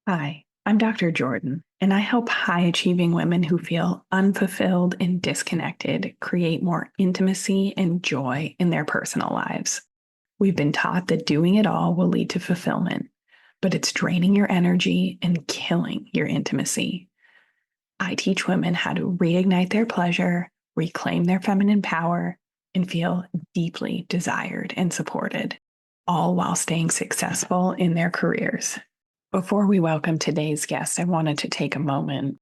Hi, I'm Dr. Jordan, and I help high achieving women who feel unfulfilled and disconnected create more intimacy and joy in their personal lives. We've been taught that doing it all will lead to fulfillment, but it's draining your energy and killing your intimacy. I teach women how to reignite their pleasure, reclaim their feminine power, and feel deeply desired and supported, all while staying successful in their careers. Before we welcome today's guest, I wanted to take a moment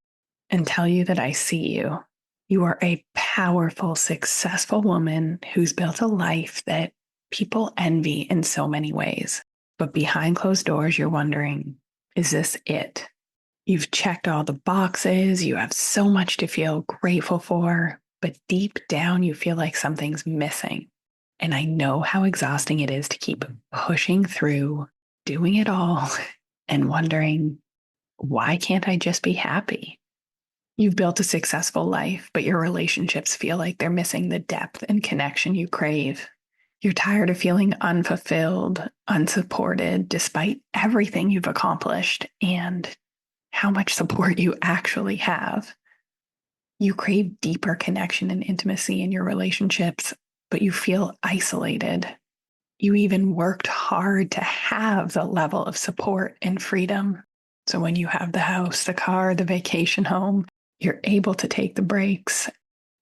and tell you that I see you. You are a powerful, successful woman who's built a life that people envy in so many ways. But behind closed doors, you're wondering, is this it? You've checked all the boxes. You have so much to feel grateful for, but deep down, you feel like something's missing. And I know how exhausting it is to keep pushing through, doing it all, and wondering, why can't I just be happy? You've built a successful life, but your relationships feel like they're missing the depth and connection you crave. You're tired of feeling unfulfilled, unsupported, despite everything you've accomplished and how much support you actually have. You crave deeper connection and intimacy in your relationships, but you feel isolated. You even worked hard to have the level of support and freedom. So when you have the house, the car, the vacation home, you're able to take the breaks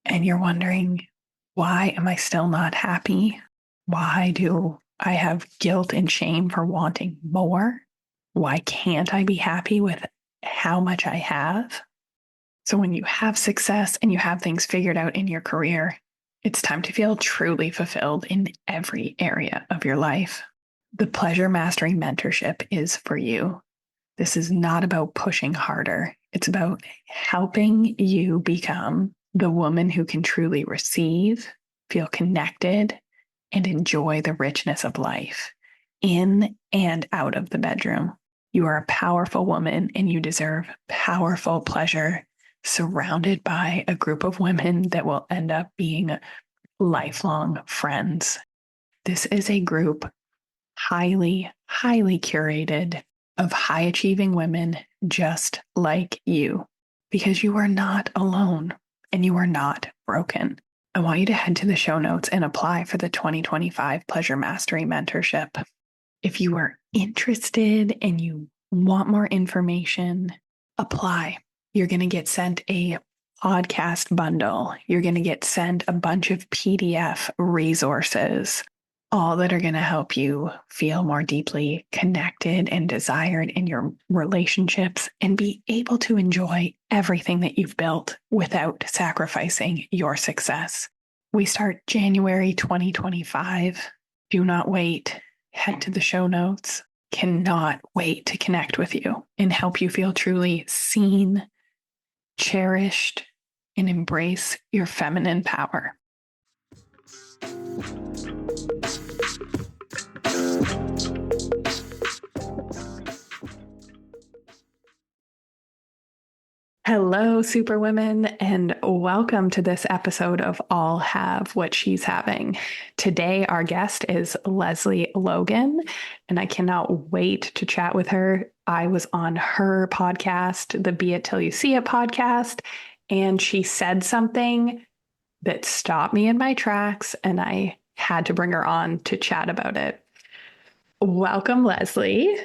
and you're wondering, why am I still not happy? Why do I have guilt and shame for wanting more? Why can't I be happy with how much I have? So when you have success and you have things figured out in your career, it's time to feel truly fulfilled in every area of your life. The Pleasure Mastery Mentorship is for you. This is not about pushing harder. It's about helping you become the woman who can truly receive, feel connected, and enjoy the richness of life in and out of the bedroom. You are a powerful woman and you deserve powerful pleasure surrounded by a group of women that will end up being lifelong friends. This is a group highly, highly curated of high achieving women just like you, because you are not alone and you are not broken. I want you to head to the show notes and apply for the 2025 Pleasure Mastery Mentorship. If you are interested and you want more information, apply. You're going to get sent a podcast bundle. You're going to get sent a bunch of PDF resources, all that are going to help you feel more deeply connected and desired in your relationships and be able to enjoy everything that you've built without sacrificing your success. We start January 2025. Do not wait. Head to the show notes. Cannot wait to connect with you and help you feel truly seen, cherished, and embrace your feminine power. Hello, Superwomen, and welcome to this episode of All Have What She's Having. Today, our guest is Lesley Logan, and I cannot wait to chat with her. I was on her podcast, the Be It Till You See It podcast, and she said something that stopped me in my tracks, and I had to bring her on to chat about it. Welcome, Lesley.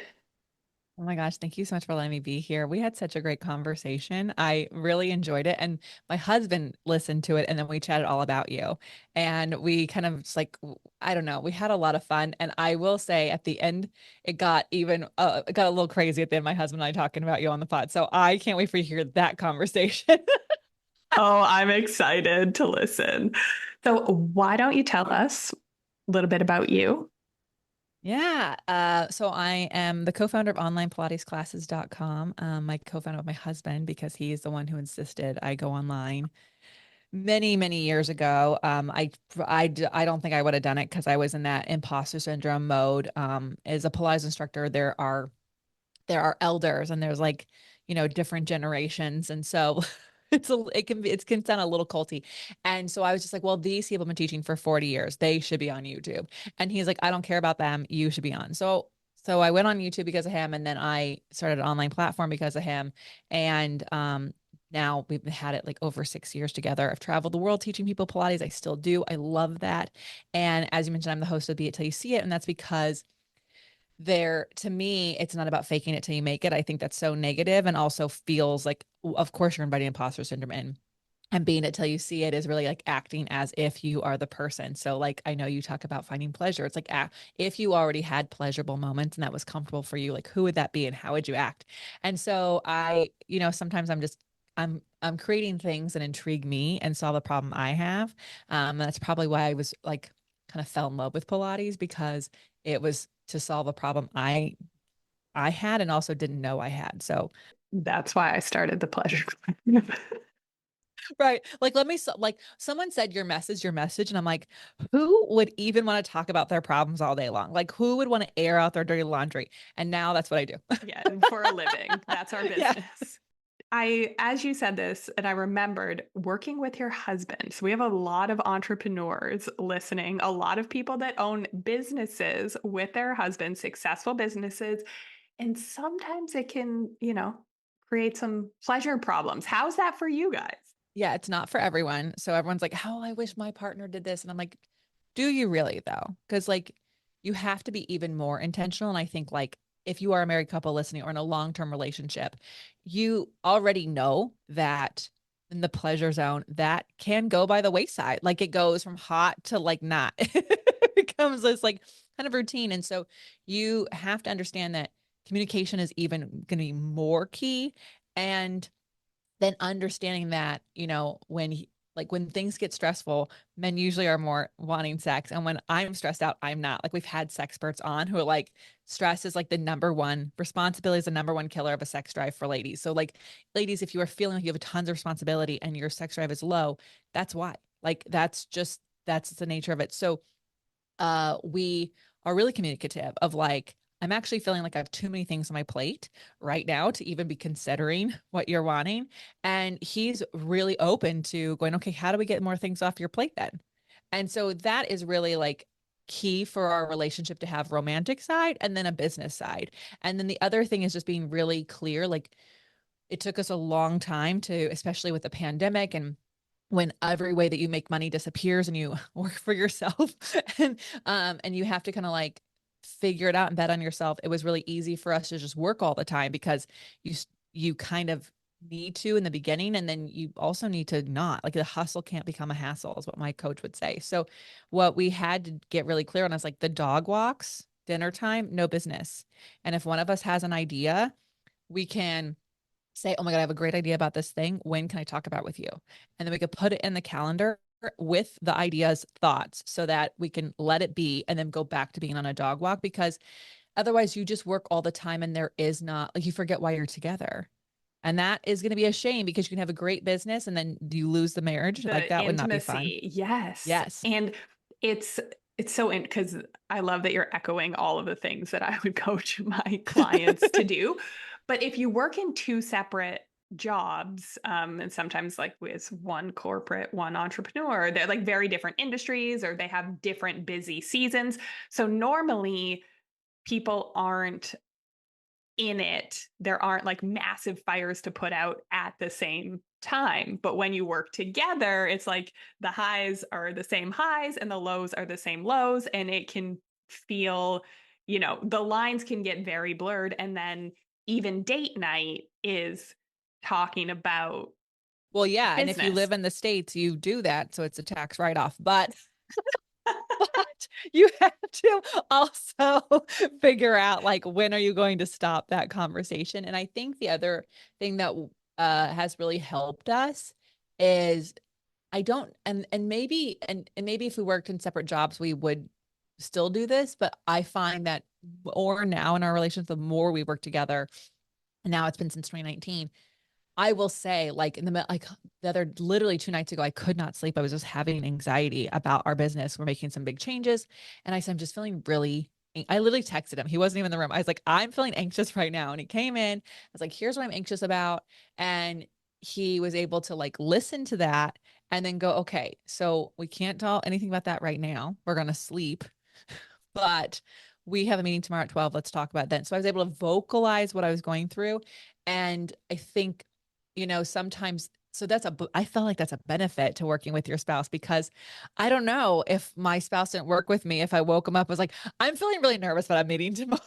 Oh my gosh, thank you so much for letting me be here. We had such a great conversation. I really enjoyed it. And my husband listened to it and then we chatted all about you. And we kind of just like, I don't know, we had a lot of fun. And I will say at the end, it got a little crazy at the end, my husband and I talking about you on the pod. So I can't wait for you to hear that conversation. Oh, I'm excited to listen. So why don't you tell us a little bit about you? Yeah. So I am the co-founder of onlinepilatesclasses.com. My co-founder with my husband because he's the one who insisted I go online many, many years ago. I don't think I would have done it because I was in that imposter syndrome mode. As a Pilates instructor, there are elders and there's like, different generations. And so It can sound a little culty. And so I was just like, well, these people have been teaching for 40 years. They should be on YouTube. And he's like, I don't care about them. You should be on. So I went on YouTube because of him, and then I started an online platform because of him. And now we've had it like over 6 years together. I've traveled the world teaching people Pilates. I still do. I love that. And as you mentioned, I'm the host of Be It Till You See It. And that's because to me, it's not about faking it till you make it. I think that's so negative and also feels like, of course, you're inviting imposter syndrome in. And being it till you see it is really like acting as if you are the person. So, like, I know you talk about finding pleasure. It's like, if you already had pleasurable moments and that was comfortable for you, like, who would that be and how would you act? And so, sometimes I'm creating things that intrigue me and solve a problem I have. That's probably why I was like, kind of fell in love with Pilates, because it was to solve a problem I had and also didn't know I had. So That's why I started the pleasure club. right. Like, like someone said your message. And I'm like, who would even want to talk about their problems all day long? Like, who would want to air out their dirty laundry? And now that's what I do. Yeah, for a living. That's our Yeah. business. As you said this, and I remembered working with your husband. So we have a lot of entrepreneurs listening, a lot of people that own businesses with their husbands, successful businesses. And sometimes it can, create some pleasure problems. How's that for you guys? Yeah, it's not for everyone. So everyone's like, "Oh, I wish my partner did this." And I'm like, "Do you really though?" Because like you have to be even more intentional. And I think like if you are a married couple listening or in a long-term relationship, you already know that in the pleasure zone that can go by the wayside. Like it goes from hot to like not. It becomes this like kind of routine. And so you have to understand that communication is even going to be more key. And then understanding that, when things get stressful, men usually are more wanting sex. And when I'm stressed out, I'm not. Like we've had sexperts on who are like, stress is like the number one responsibility is the number one killer of a sex drive for ladies. So like ladies, if you are feeling like you have tons of responsibility and your sex drive is low, that's why. Like that's the nature of it. So we are really communicative of like, I'm actually feeling like I have too many things on my plate right now to even be considering what you're wanting. And he's really open to going, okay, how do we get more things off your plate then? And so that is really like key for our relationship to have romantic side and then a business side. And then the other thing is just being really clear. Like it took us a long time to, especially with the pandemic and when every way that you make money disappears and you work for yourself and you have to kind of like figure it out and bet on yourself. It was really easy for us to just work all the time because you kind of need to in the beginning, and then you also need to not. Like the hustle can't become a hassle is what my coach would say. So what we had to get really clear on is like the dog walks, dinner time, no business. And if one of us has an idea, we can say, oh my God, I have a great idea about this thing. When can I talk about it with you? And then we could put it in the calendar with the ideas, thoughts, so that we can let it be and then go back to being on a dog walk, because otherwise you just work all the time and there is not like you forget why you're together. And that is going to be a shame because you can have a great business and then you lose the marriage. Like The that would not be fun. intimacy. Yes. Yes. And it's it's so in because I love that you're echoing all of the things that I would coach my clients to do. But if you work in two separate jobs, and sometimes like with one corporate, one entrepreneur, they're like very different industries or they have different busy seasons. So normally people aren't in it. There aren't like massive fires to put out at the same time. But when you work together, it's like the highs are the same highs and the lows are the same lows. And it can feel, the lines can get very blurred. And then even date night is talking about Well, yeah. And if you business. live in the States, you do that. So it's a tax write off. But but you have to also figure out like when are you going to stop that conversation. And I think the other thing that has really helped us is I don't and maybe if we worked in separate jobs we would still do this, but I find that or now in our relationship the more we work together, and now it's been since 2019, I will say, like like the other, literally 2 nights ago, I could not sleep. I was just having anxiety about our business. We're making some big changes, and I said, I'm just feeling really. I literally texted him. He wasn't even in the room. I was like, I'm feeling anxious right now, and he came in. I was like, here's what I'm anxious about, and he was able to like listen to that and then go, okay, so we can't talk anything about that right now. We're going to sleep, but we have a meeting tomorrow at 12. Let's talk about it then. So I was able to vocalize what I was going through. And I think, sometimes, so I felt like that's a benefit to working with your spouse, because I don't know if my spouse didn't work with me, if I woke him up, was like, I'm feeling really nervous about a meeting tomorrow.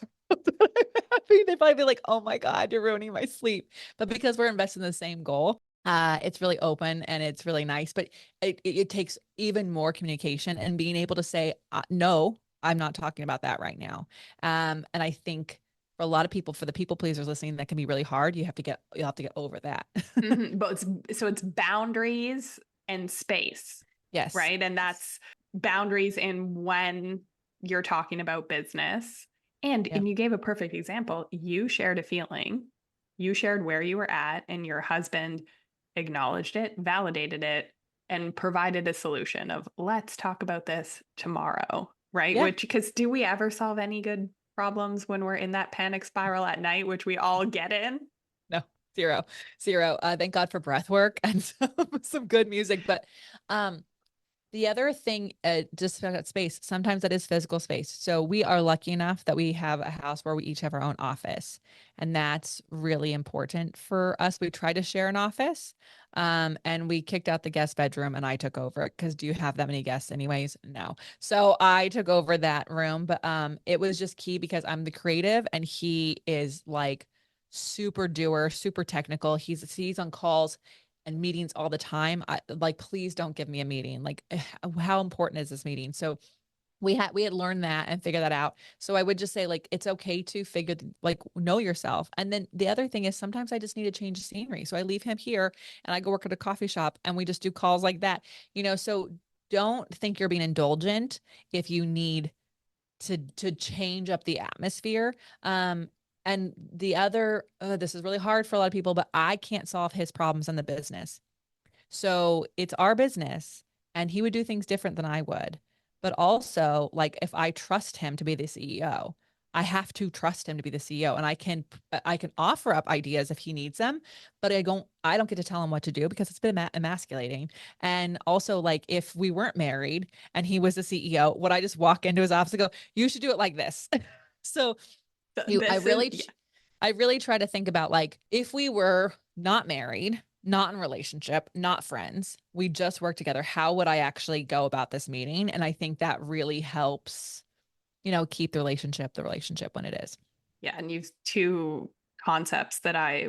They'd probably be like, oh my God, you're ruining my sleep. But because we're invested in the same goal, it's really open and it's really nice, but it takes even more communication and being able to say, no, I'm not talking about that right now. And I think for a lot of people, for the people pleasers listening, that can be really hard. You'll have to get over that. But it's boundaries and space, Yes. right? And that's boundaries in when you're talking about business. And Yeah. you gave a perfect example. You shared a feeling, you shared where you were at, and your husband acknowledged it, validated it, and provided a solution of let's talk about this tomorrow, right? Yeah. Which, because do we ever solve any good problems when we're in that panic spiral at night, which we all get in? No, zero, zero. Thank God for breath work and some good music. But um, the other thing, just about that space, sometimes that is physical space. So we are lucky enough that we have a house where we each have our own office. And that's really important for us. We tried to share an office, and we kicked out the guest bedroom and I took over it, because do you have that many guests anyways? No. So I took over that room, but it was just key because I'm the creative and he is like super doer, super technical. He's on calls and meetings all the time. Like, please don't give me a meeting. Like, how important is this meeting? So we had learned that and figured that out. So I would just say, like, it's okay to know yourself. And then the other thing is, sometimes I just need to change the scenery. So I leave him here and I go work at a coffee shop and we just do calls like that. So don't think you're being indulgent if you need to change up the atmosphere. And the other, this is really hard for a lot of people, but I can't solve his problems in the business. So it's our business and he would do things different than I would. But also, like, if I trust him to be the CEO, I have to trust him to be the CEO, and I can offer up ideas if he needs them, but I don't get to tell him what to do, because it's been emasculating. And also, like, if we weren't married and he was the CEO, would I just walk into his office and go, you should do it like this? So you I This is, really yeah. I really try to think about, like, if we were not married, not in relationship, not friends, we just work together, how would I actually go about this meeting? And I think that really helps, keep the relationship when it is. Yeah, and you've two concepts that I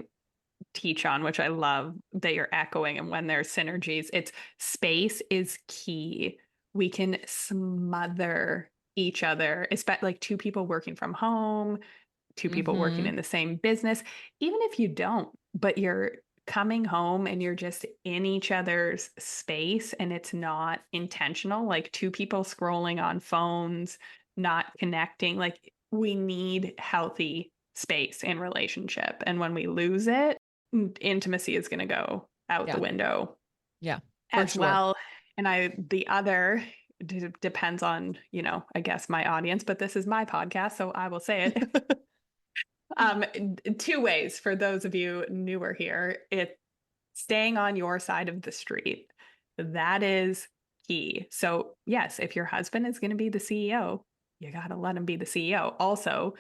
teach on, which I love that you're echoing. And when there's synergies, it's space is key. We can smother each other, especially like two people working from home, two people working Mm-hmm. in the same business, even if you don't, but you're coming home and you're just in each other's space and it's not intentional, like two people scrolling on phones, not connecting. Like, we need healthy space in relationship. And when we lose it, intimacy is going to go out the Yeah. window Yeah, for as sure. well. And the other depends on, I guess my audience, but this is my podcast, so I will say it. um, Two ways for those of you newer here. It's staying on your side of the street. That is key. So, yes, if your husband is going to be the CEO, you got to let him be the CEO. Also,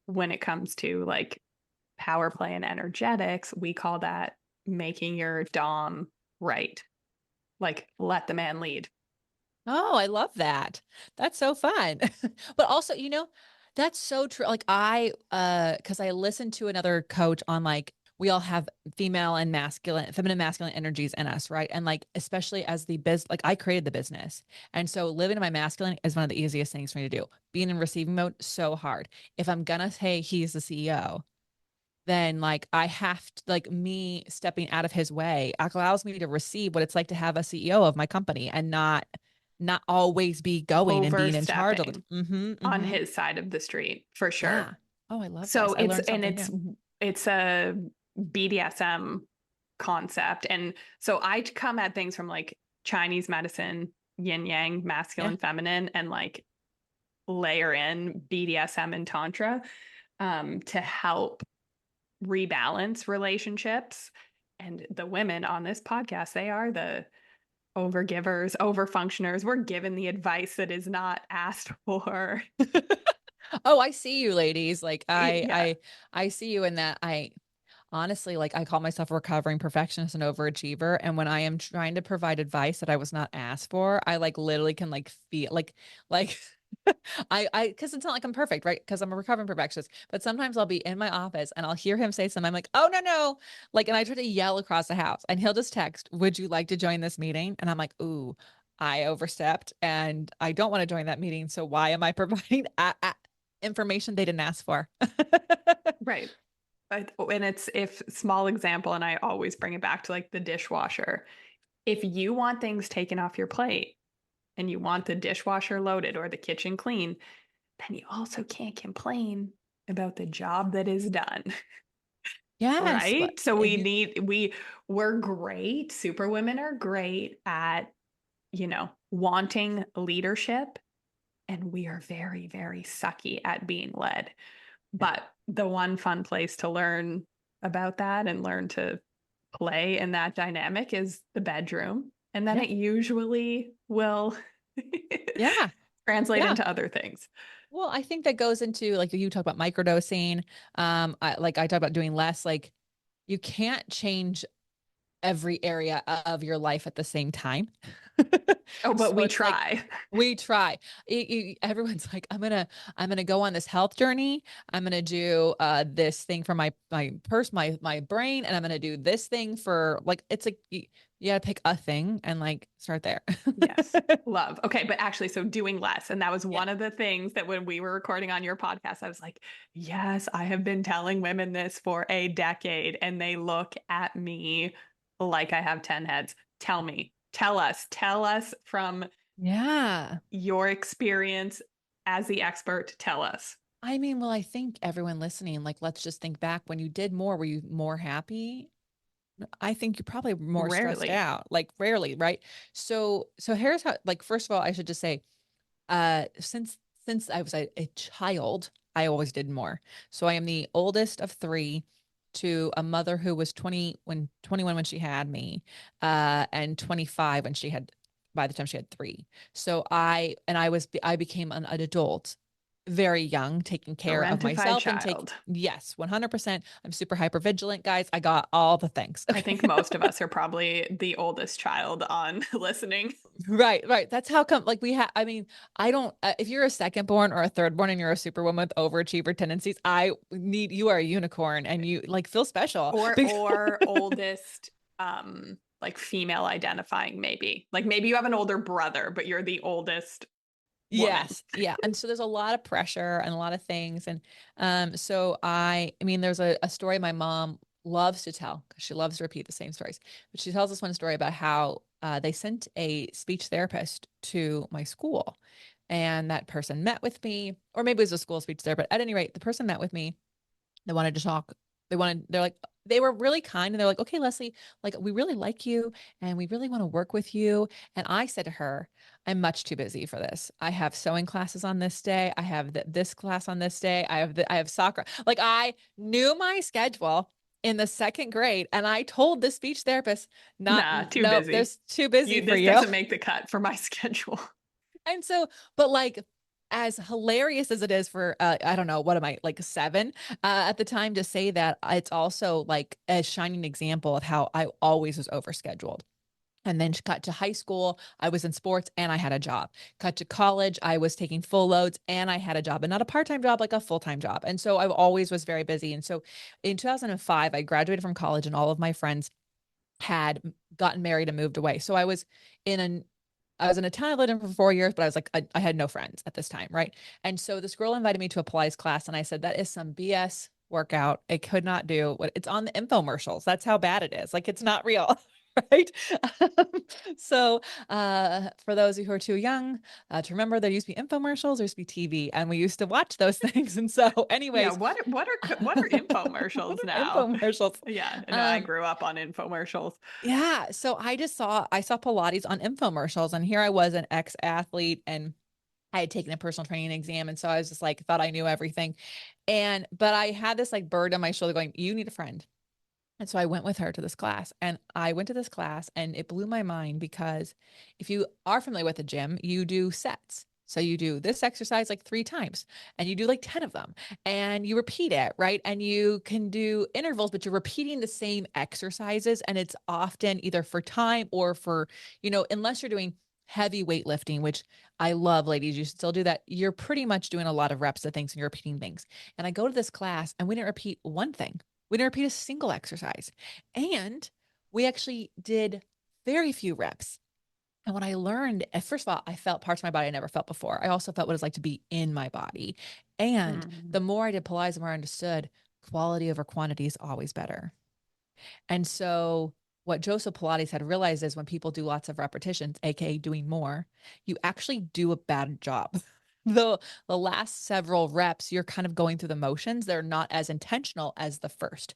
when it comes to like power play and energetics, we call that making your Dom right. Like, let the man lead. Oh, I love that. That's so fun. But also, that's so true. Like, because I listened to another coach on, like, we all have feminine, masculine energies in us, right? And, like, especially as like, I created the business. And so living in my masculine is one of the easiest things for me to do. Being in receiving mode, so hard. If I'm gonna say he's the CEO, then, like, I have to, like, me stepping out of his way allows me to receive what it's like to have a CEO of my company and not always be going and being in charge of it. Overstepping Mm-hmm, on mm-hmm. his side of the street for sure. Yeah. Oh, I love this. So I learned something it's new. it's a BDSM concept. And so I come at things from like Chinese medicine, yin yang, Yeah. masculine, feminine, and like layer in BDSM and tantra, to help rebalance relationships. And the women on this podcast, they are the overgivers, overfunctioners. We're given the advice that is not asked for. Oh, I see you, ladies. Like Yeah. I see you in that. I honestly, like, I call myself a recovering perfectionist and overachiever. And when I am trying to provide advice that I was not asked for, I like literally can like feel like because it's not like I'm perfect, right? Because I'm a recovering perfectionist. But sometimes I'll be in my office and I'll hear him say something. I'm like, oh, no, no. Like, and I try to yell across the house and he'll just text, would you like to join this meeting? And I'm like, ooh, I overstepped and I don't want to join that meeting. So why am I providing information they didn't ask for? Right. And it's if small example, and I always bring it back to like the dishwasher. If you want things taken off your plate and you want the dishwasher loaded or the kitchen clean, then you also can't complain about the job that is done. Yes, but Right? So we're great. Superwomen are great at, wanting leadership, and we are very, very sucky at being led. But the one fun place to learn about that and learn to play in that dynamic is the bedroom. And then yeah, it usually will yeah, translate yeah. into other things. Well, I think that goes into like you talk about microdosing. I talk about doing less. Like you can't change every area of your life at the same time. Oh, but So we it's like try. we try. Everyone's like, I'm gonna go on this health journey. I'm gonna do this thing for my brain, and I'm gonna do this thing for like it's like you gotta pick a thing and like start there. Yes. Love. Okay. But actually, so doing less. And that was Yeah. one of the things that when we were recording on your podcast, I was like, yes, I have been telling women this for a decade. And they look at me like I have 10 heads. Tell me, tell us from Yeah. your experience as the expert. Tell us. I mean, well, I think everyone listening, like, let's just think back when you did more, were you more happy? I think you're probably more stressed Rarely. out, like rarely, right? So here's how, like, first of all, I should just say, since I was a child, I always did more. So I am the oldest of three to a mother who was 21 when she had me, and 25 when she had, by the time she had three. So I became an adult very young, taking care of Parentified myself and take, child. yes, 100%. I'm super hyper vigilant, guys. I got all the things. I think Okay. most of us are probably the oldest child on listening. Right, right. That's how come, like, we have, I mean, I don't, if you're a second born or a third born and you're a superwoman with overachiever tendencies, you are a unicorn and you like feel special. Or oldest like female identifying, maybe like maybe you have an older brother but you're the oldest woman. Yes, yeah. And so there's a lot of pressure and a lot of things. And so I mean, there's a story my mom loves to tell because she loves to repeat the same stories. But she tells us one story about how they sent a speech therapist to my school. And that person met with me, or maybe it was a school speech therapist. At any rate, the person met with me. They wanted to talk. They're like, they were really kind and they're like, okay, Lesley, like we really like you and we really want to work with you. And I said to her, I'm much too busy for this. I have sewing classes on this day. I have this class on this day. I have soccer. Like I knew my schedule in the second grade and I told the speech therapist, not, Nah, too no, busy. there's too busy You for This you. doesn't make the cut for my schedule. And so, but like, as hilarious as it is for, I don't know, what am I, like seven at the time to say that, it's also like a shining example of how I always was overscheduled. And then cut to high school, I was in sports and I had a job. Cut to college, I was taking full loads and I had a job, and not a part-time job, like a full-time job. And so I always was very busy. And so in 2005, I graduated from college and all of my friends had gotten married and moved away. So in an I was in a town I lived in for 4 years, but I was like, I had no friends at this time, right? And so this girl invited me to a Pilates class, and I said, that is some BS workout. I could not do what it's on the infomercials. That's how bad it is. Like it's not real. Right. Um, so, for those who are too young to remember, there used to be infomercials, there used to be TV, and we used to watch those things. And so, Yeah, anyways, what are what infomercials are now? infomercials? Yeah, no, I Um, grew up on infomercials. Yeah, so I saw Pilates on infomercials, and here I was, an ex-athlete, and I had taken a personal training exam, and so I was just like thought I knew everything. And but I had this like bird on my shoulder going, you need a friend. And so I went with her to this class, and I went to this class and it blew my mind because if you are familiar with the gym, you do sets. So you do this exercise like 3 times and you do like 10 of them and you repeat it, right? And you can do intervals, but you're repeating the same exercises. And it's often either for time or for, unless you're doing heavy weightlifting, which I love, ladies, you should still do that. You're pretty much doing a lot of reps of things and you're repeating things. And I go to this class and we didn't repeat one thing. We didn't repeat a single exercise. And we actually did very few reps. And what I learned, first of all, I felt parts of my body I never felt before. I also felt what it's like to be in my body. And Mm. the more I did Pilates, the more I understood quality over quantity is always better. And so what Joseph Pilates had realized is when people do lots of repetitions, aka doing more, you actually do a bad job. The last several reps, you're kind of going through the motions. They're not as intentional as the first.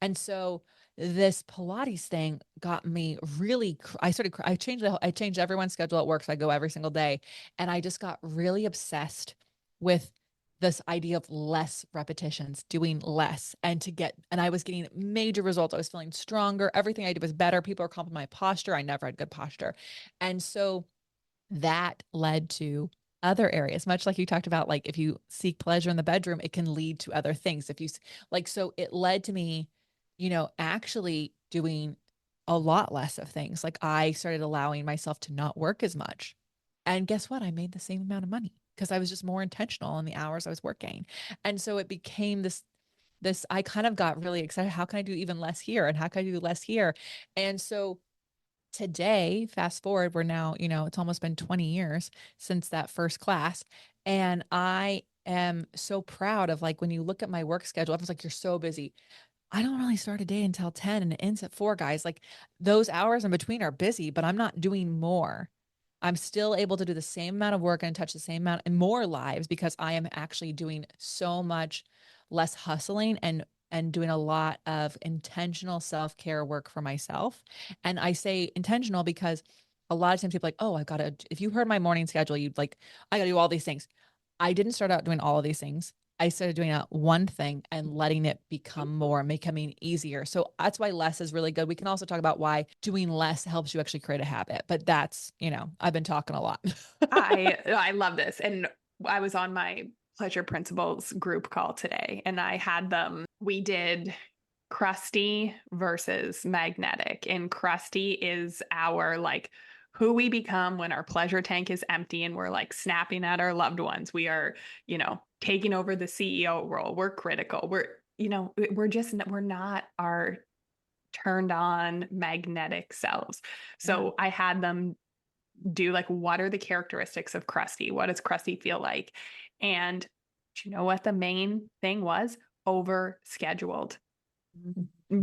And so this Pilates thing got me really, I changed everyone's schedule at work. So I go every single day. And I just got really obsessed with this idea of less repetitions, doing less, and I was getting major results. I was feeling stronger. Everything I did was better. People are complimenting my posture. I never had good posture. And so that led to other areas, much like you talked about, like if you seek pleasure in the bedroom, it can lead to other things. If you like, so it led to me, actually doing a lot less of things. Like I started allowing myself to not work as much. And guess what? I made the same amount of money because I was just more intentional in the hours I was working. And so it became this I kind of got really excited. How can I do even less here? And how can I do less here? And so today, fast forward, we're now, it's almost been 20 years since that first class. And I am so proud of like when you look at my work schedule, everyone's like, you're so busy. I don't really start a day until 10 and it ends at 4, guys. Like those hours in between are busy, but I'm not doing more. I'm still able to do the same amount of work and touch the same amount and more lives because I am actually doing so much less hustling and doing a lot of intentional self-care work for myself. And I say intentional because a lot of times people are like, oh, I gotta, if you heard my morning schedule, you'd like, I gotta do all these things. I didn't start out doing all of these things. I started doing one thing and letting it become more, becoming easier. So that's why less is really good. We can also talk about why doing less helps you actually create a habit. But that's, I've been talking a lot. I love this. And I was on my pleasure principles group call today and I had them, we did crusty versus magnetic. And crusty is our like who we become when our pleasure tank is empty and we're like snapping at our loved ones. We are, taking over the CEO role. We're critical. We're not our turned on magnetic selves. Yeah. So I had them do like, what are the characteristics of crusty? What does crusty feel like? And do you know what the main thing was? Over scheduled,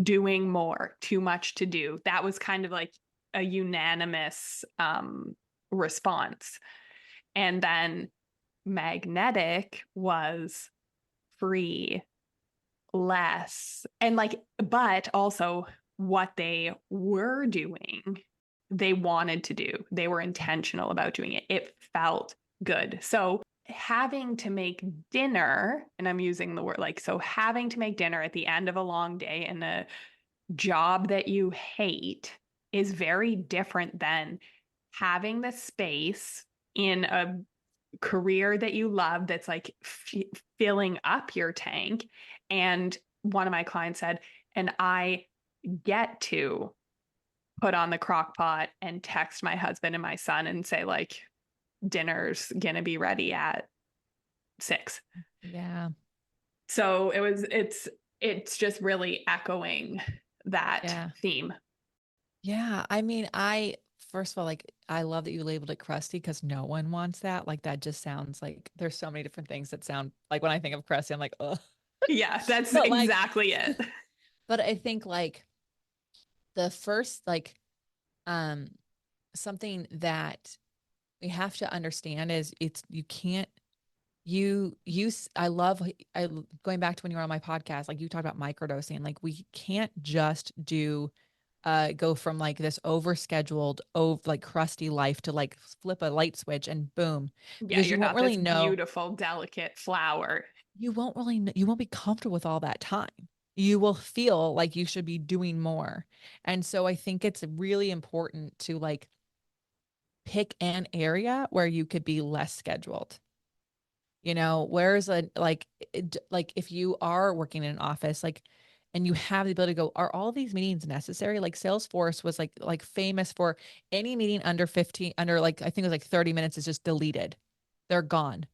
doing more, too much to do. That was kind of like a unanimous response. And then magnetic was free, less, and like, but also what they were doing, they wanted to do. They were intentional about doing it. It felt good. So having to make dinner, and I'm using the word like, so having to make dinner at the end of a long day in a job that you hate is very different than having the space in a career that you love that's like filling up your tank. And one of my clients said, and I get to put on the crock pot and text my husband and my son and say, like, dinner's gonna be ready at 6. Yeah. So it's just really echoing that Yeah. theme. Yeah. First of all, like, I love that you labeled it crusty because no one wants that. Like, that just sounds like there's so many different things that sound like when I think of crusty, I'm like, oh, Yeah, that's but like, exactly it. but I think like the first, like, um, something that we have to understand is you can't, I love, going back to when you were on my podcast, like you talked about microdosing, like we can't just go from like this overscheduled, like crusty life to like flip a light switch and boom, Yeah, because you're you won't not really this know, beautiful, delicate flower. you won't be comfortable with all that time. you will feel like you should be doing more. And so I think it's really important to like pick an area where you could be less scheduled. Where's a like if you are working in an office, like, and you have the ability to go, are all these meetings necessary? Like Salesforce was like famous for any meeting under 15, under like I think it was like 30 minutes is just deleted. They're gone.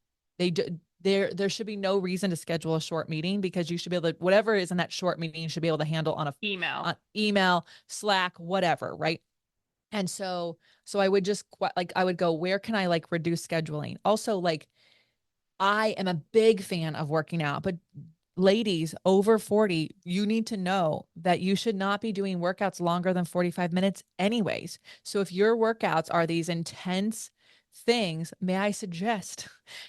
There should be no reason to schedule a short meeting because you should be able to, whatever is in that short meeting, you should be able to handle on a Email. on email, Slack, whatever, right? And so I would just like I would go, where can I like reduce scheduling? Also, like I am a big fan of working out, but ladies over 40, you need to know that you should not be doing workouts longer than 45 minutes anyways. So if your workouts are these intense things, may I suggest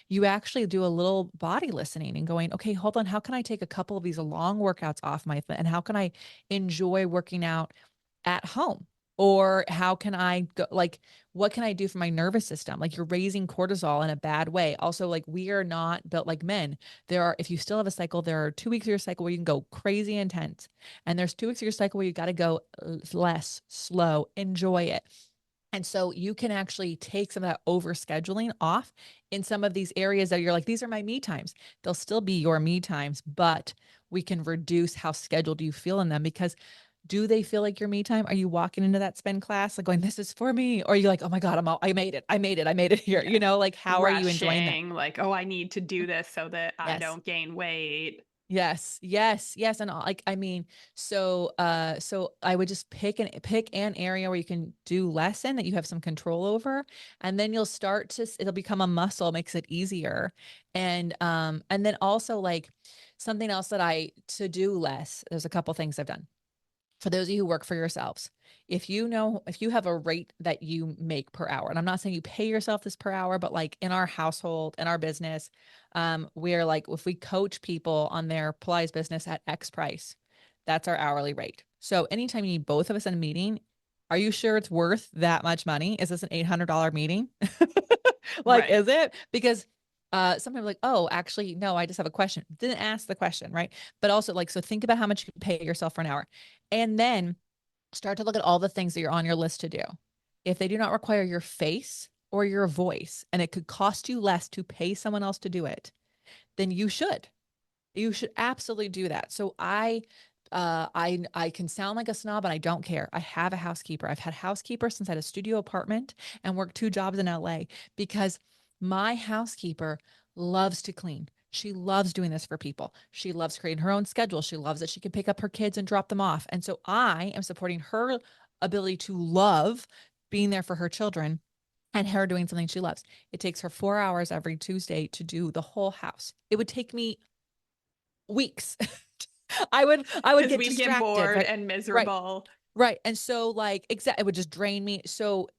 you actually do a little body listening and going, okay, hold on, how can I take a couple of these long workouts off my and how can I enjoy working out at home? Or how can I go, like, what can I do for my nervous system? Like, you're raising cortisol in a bad way. Also, like, we are not built like men. If you still have a cycle, there are 2 weeks of your cycle where you can go crazy intense. And there's 2 weeks of your cycle where you got to go less, slow, enjoy it. And so you can actually take some of that over scheduling off in some of these areas that you're like, these are my me times. They'll still be your me times, but we can reduce how scheduled you feel in them because do they feel like your me time? Are you walking into that spin class like going, this is for me? Or are you like, oh my God, I made it. I made it. I made it here. Yeah. Like how are you enjoying that? Rushing, like, oh, I need to do this so that I Yes. don't gain weight. Yes, yes, yes. And like, I mean, so I would just pick an area where you can do less in that you have some control over, and then you'll start to, it'll become a muscle, makes it easier. And then also like something else that to do less, there's a couple things I've done for those of you who work for yourselves. If you have a rate that you make per hour, and I'm not saying you pay yourself this per hour, but like in our household, in our business, we're like, if we coach people on their Pilates business at X price, that's our hourly rate. So anytime you need both of us in a meeting, are you sure it's worth that much money? Is this an $800 meeting? Like, Right. is it? Because sometimes like, oh, actually, no, I just have a question. Didn't ask the question, right? But also like, so think about how much you pay yourself for an hour. And then start to look at all the things that you're on your list to do. If they do not require your face or your voice, and it could cost you less to pay someone else to do it, then you should. You should absolutely do that. So I can sound like a snob and I don't care. I have a housekeeper. I've had housekeeper since I had a studio apartment and worked 2 jobs in LA because my housekeeper loves to clean. She loves doing this for people. She loves creating her own schedule. She loves that she can pick up her kids and drop them off. And so I am supporting her ability to love being there for her children and her doing something she loves. It takes her 4 hours every Tuesday to do the whole house. It would take me weeks. I would Because get we'd get distracted, bored right? and Right. miserable. Right. And so like exactly it would just drain me. So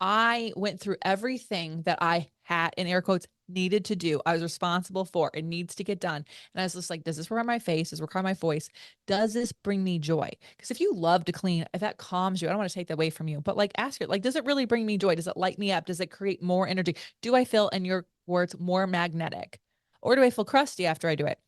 I went through everything that I had in air quotes needed to do. I was responsible for. It needs to get done. And I was just like, does this require my face? Does this require my voice? Does this bring me joy? Because if you love to clean, if that calms you, I don't want to take that away from you, but like ask her, like, does it really bring me joy? Does it light me up? Does it create more energy? Do I feel, in your words, more magnetic? Or do I feel crusty after I do it?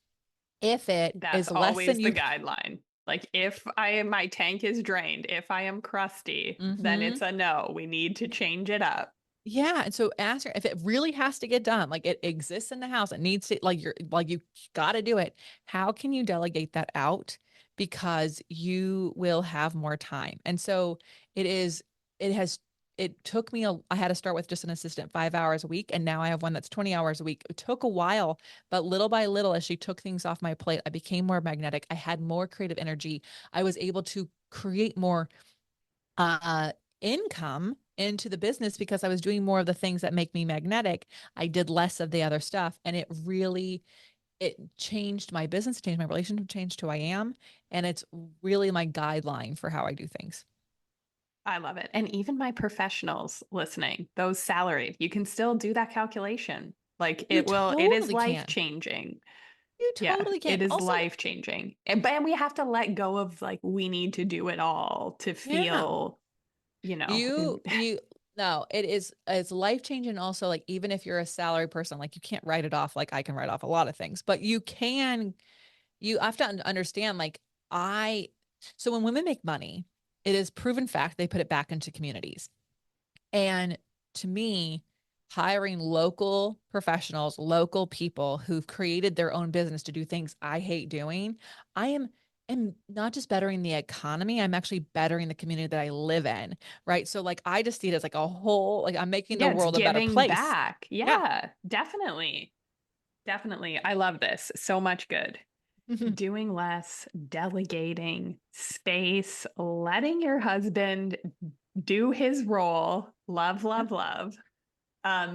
If it That's is less than always the you, guideline. Like, if my tank is drained, if I am crusty, then mm-hmm. it's a no. We need to change it up. Yeah. And so ask her if it really has to get done, like it exists in the house, it needs to, like you got to do it. How can you delegate that out? Because you will have more time. And so it is, it has, it took me, I had to start with just an assistant 5 hours a week. And now I have one that's 20 hours a week. It took a while, but little by little, as she took things off my plate, I became more magnetic. I had more creative energy. I was able to create more uh income into the business because I was doing more of the things that make me magnetic. I did less of the other stuff and it changed my business, changed my relationship, changed who I am, and it's really my guideline for how I do things. I love it. And even my professionals listening, those salaried, you can still do that calculation. Like, You it is totally life can. changing. You Yeah, totally can. it is Also, life changing. And we have to let go of like, we need to do it all to yeah. feel, You you no, it's life changing also like even if you're a salary person, like you can't write it off like I can write off a lot of things, but you have to understand, like, I, so when women make money, it is proven fact they put it back into communities. And to me, hiring local professionals, local people who've created their own business to do things I hate doing, I am not just bettering the economy, I'm actually bettering the community that I live in, right? So like I just see it as like a whole, like I'm making the Yeah, it's world a better giving place. back. Yeah. Yeah, definitely. Definitely. I love this. So much good. Doing less, delegating, space, letting your husband do his role. Love, love, love.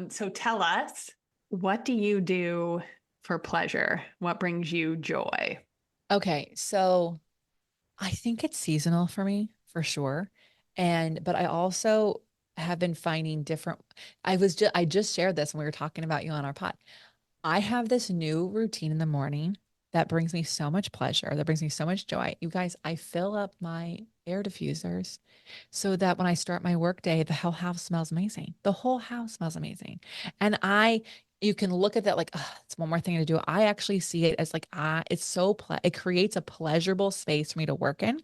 So tell us, what do you do for pleasure? What brings you joy? Okay, so I think it's seasonal for me for sure. But I also have been finding different, I just shared this when we were talking about you on our pod. I have this new routine in the morning that brings me so much pleasure, that brings me so much joy. You guys, I fill up my air diffusers so that when I start my workday, the whole house smells amazing. The whole house smells amazing. And you can look at that like, oh, it's one more thing to do. I actually see it as like, it creates a pleasurable space for me to work in.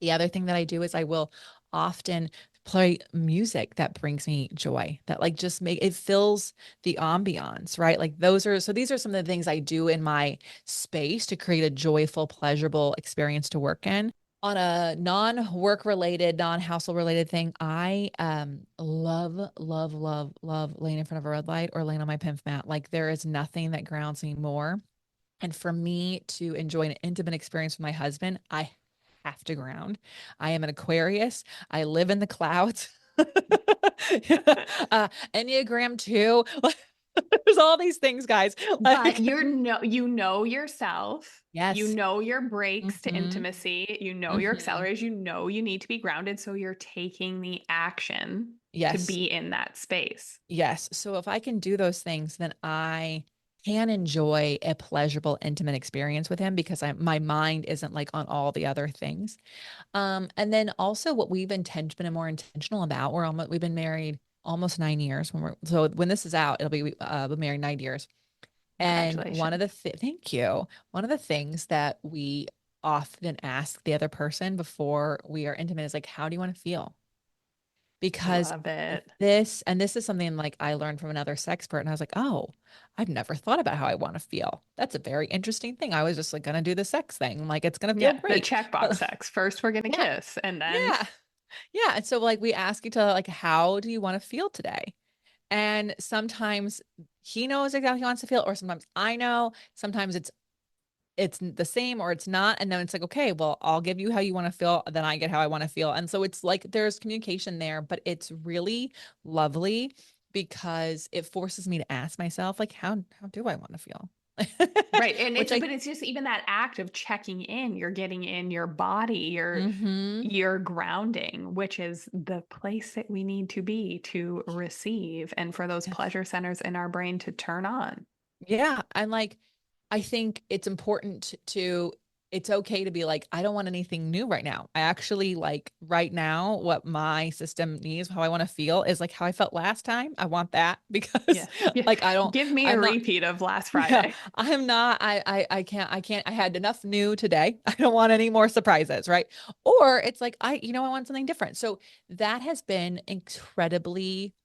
The other thing that I do is I will often play music that brings me joy, that like just make it fills the ambiance, right? Like these are some of the things I do in my space to create a joyful, pleasurable experience to work in. On a non-work related, non-household related thing, I love, love, love, love laying in front of a red light or laying on my pimp mat. Like there is nothing that grounds me more. And for me to enjoy an intimate experience with my husband, I have to ground. I am an Aquarius. I live in the clouds. Enneagram 2. There's all these things, guys. But Like, you know yourself. You yes. know your breaks to Hmm. intimacy. You know your Hmm. accelerators. You know you need to be grounded. So you're taking the action to Yes. be in that space. Yes. So if I can do those things, then I can enjoy a pleasurable, intimate experience with him because my mind isn't like on all the other things. And then also what been more intentional about, we've been married almost 9 years so when this is out, it'll be, been married 9 years. And Congratulations. thank you. One of the things that we often ask the other person before we are intimate is like, how do you want to feel? I Because love it. this is something like I learned from another sexpert, and I was like, oh, I've never thought about how I want to feel. That's a very interesting thing. I was just like gonna do the sex thing, like it's gonna feel Yeah, the great. checkbox But sex. First, we're gonna yeah, kiss, and then yeah, yeah. And so like we ask each other, like, how do you want to feel today? And sometimes he knows exactly how he wants to feel, or sometimes I know. Sometimes it's the same or it's not. And then it's like, okay, well, I'll give you how you want to feel, then I get how I want to feel. And so it's like there's communication there, but it's really lovely because it forces me to ask myself, like, how do I want to feel? right. And Which I, but it's just even that act of checking in. You're getting in your body. mm-hmm. You're grounding, which is the place that we need to be to receive and for those Yes. pleasure centers in our brain to turn on. Yeah. And like, I think it's important it's okay to be like, I don't want anything new right now. I actually like right now, what my system needs, how I want to feel is like how I felt last time. I want that because Yeah. Yeah. like Give me a I'm not, repeat of last yeah, Friday. I'm not, I had enough new today. I don't want any more surprises, right? Or it's like, I want something different. So that has been incredibly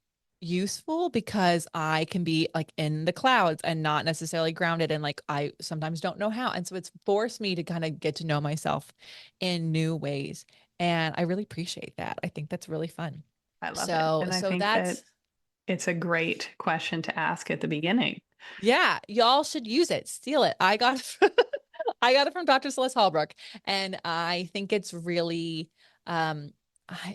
useful because I can be like in the clouds and not necessarily grounded. And like, I sometimes don't know how. And so it's forced me to kind of get to know myself in new ways. And I really appreciate that. I think that's really fun. I love it. So, And I so think that that's, it's a great question to ask at the beginning. yeah, y'all should use it, steal it. I got it from Dr. Celeste Hallbrook. And I think it's really, um,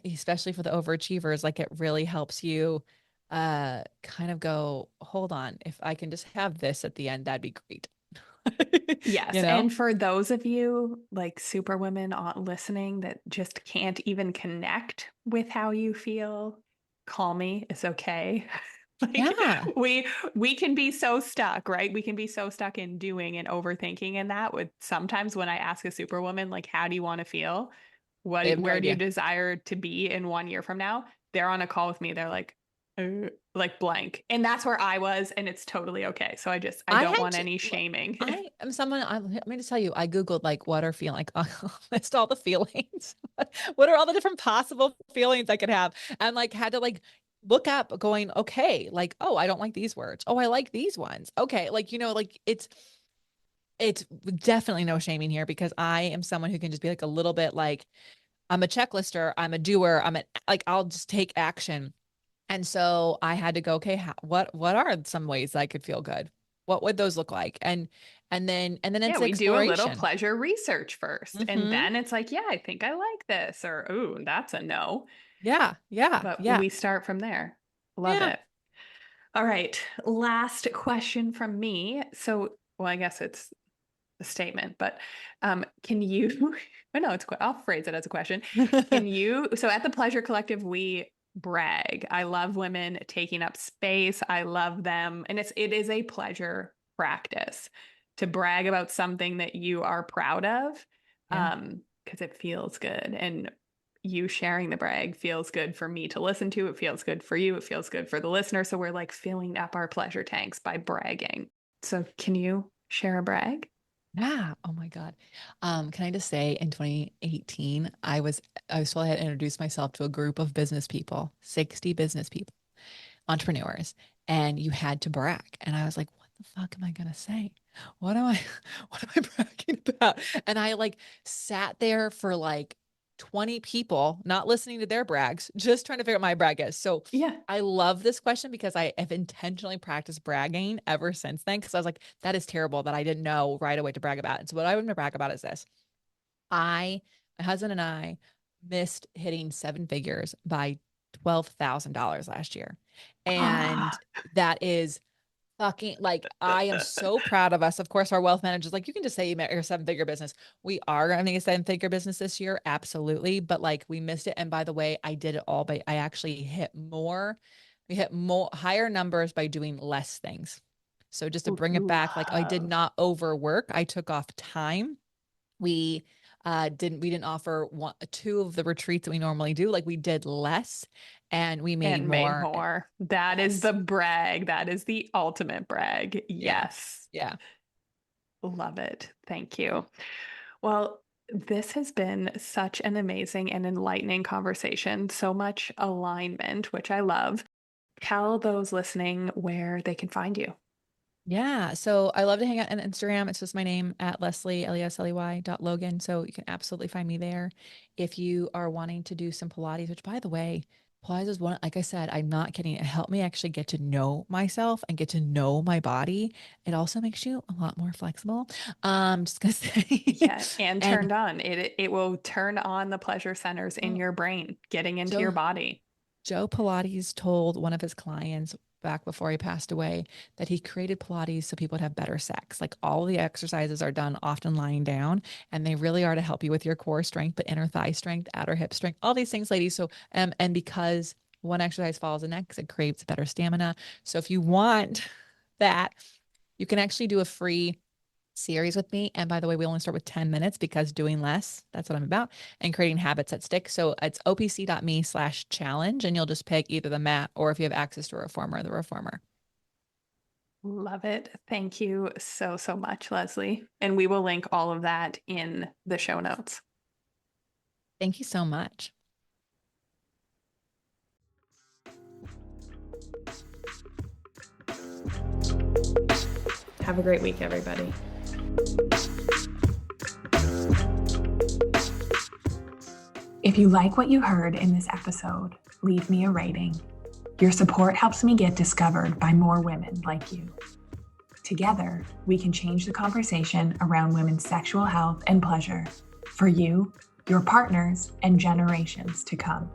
especially for the overachievers, like it really helps you kind of go, hold on, if I can just have this at the end, that'd be great. Yes. You know? And for those of you like superwomen listening that just can't even connect with how you feel, call me. It's okay. Like Yeah, we can be so stuck, right? We can be so stuck in doing and overthinking and that would sometimes when I ask a superwoman like how do you want to feel? they have no Where do you idea. desire to be in 1 year from now? They're on a call with me. They're like, like blank. And that's where I was, and it's totally okay. So I I don't had want to, any shaming. I am someone, let me just tell you, I Googled like, what are feeling, like, list all the feelings. What are all the different possible feelings I could have? And like, had to like look up going, okay, like, oh, I don't like these words. Oh, I like these ones. Okay. Like, like it's definitely no shaming here because I am someone who can just be like a little bit like, I'm a checklister, I'm a doer, like, I'll just take action. And so I had to go, okay, what are some ways I could feel good? What would those look like? And then Yeah, it's we do a little exploration. pleasure research first. And Hmm. then it's like, yeah, I think I like this, or, ooh, that's a no. Yeah, yeah, But yeah, we start from there. Love yeah. it. All right. Last question from me. So, well, I guess it's a statement, but can you, oh no, I'll phrase it as a question. Can you, so at the Pleasure Collective, we brag. I love women taking up space. I love them. And it is a pleasure practice to brag about something that you are proud of, Yeah. because it feels good. And you sharing the brag feels good for me to listen to. It feels good for you. It feels good for the listener. So we're like filling up our pleasure tanks by bragging. So can you share a brag? Yeah. Oh my God. Can I just say in 2018, I was told I had to introduce myself to a group of business people, 60 business people, entrepreneurs, and you had to brag. And I was like, what the fuck am I gonna say? What am I what am I bragging about? And I like sat there for like 20 people, not listening to their brags, just trying to figure out my brag is. So Yeah. I love this question because I have intentionally practiced bragging ever since then. Cause I was like, that is terrible that I didn't know right away to brag about. And so what I want to brag about is this. My husband and I missed hitting seven figures by $12,000 last year. And that is fucking like, I am so proud of us. Of course, our wealth manager's like, you can just say you met your seven-figure business. We are going to make a seven-figure business this year. Absolutely. But like we missed it. And by the way, I did it all, but I actually we hit more higher numbers by doing less things. So just to bring it back, like I did Love. not overwork. I took off time. We we didn't offer two of the retreats that we normally do. Like we did less and we made And made more. more. That is Yes. the brag. That is the ultimate brag. Yeah. Yes. Yeah. Love it. Thank you. Well, this has been such an amazing and enlightening conversation. So much alignment, which I love. Tell those listening where they can find you. Yeah. So I love to hang out on Instagram. It's just my name at Lesley, Lesley.Logan. So you can absolutely find me there. If you are wanting to do some Pilates, which by the way, Pilates is one, like I said, I'm not kidding. It helped me actually get to know myself and get to know my body. It also makes you a lot more flexible. Just gonna say. Yeah, and And turned on. It will turn on the pleasure centers in oh, your brain, getting into your Joe, body. Joe Pilates told one of his clients back before he passed away that he created Pilates so people would have better sex. Like all the exercises are done often lying down, and they really are to help you with your core strength, but inner thigh strength, outer hip strength, all these things, ladies. So, and because one exercise follows the next, it creates better stamina. So if you want that, you can actually do a free series with me. And by the way, we only start with 10 minutes because doing less, that's what I'm about, and creating habits that stick. So it's opc.me/challenge, and you'll just pick either the mat or if you have access to a reformer, the reformer. Love it. Thank you so, so much, Lesley. And we will link all of that in the show notes. Thank you so much. Have a great week, everybody. If you like what you heard in this episode, leave me a rating. Your support helps me get discovered by more women like you. Together, we can change the conversation around women's sexual health and pleasure for you, your partners, and generations to come.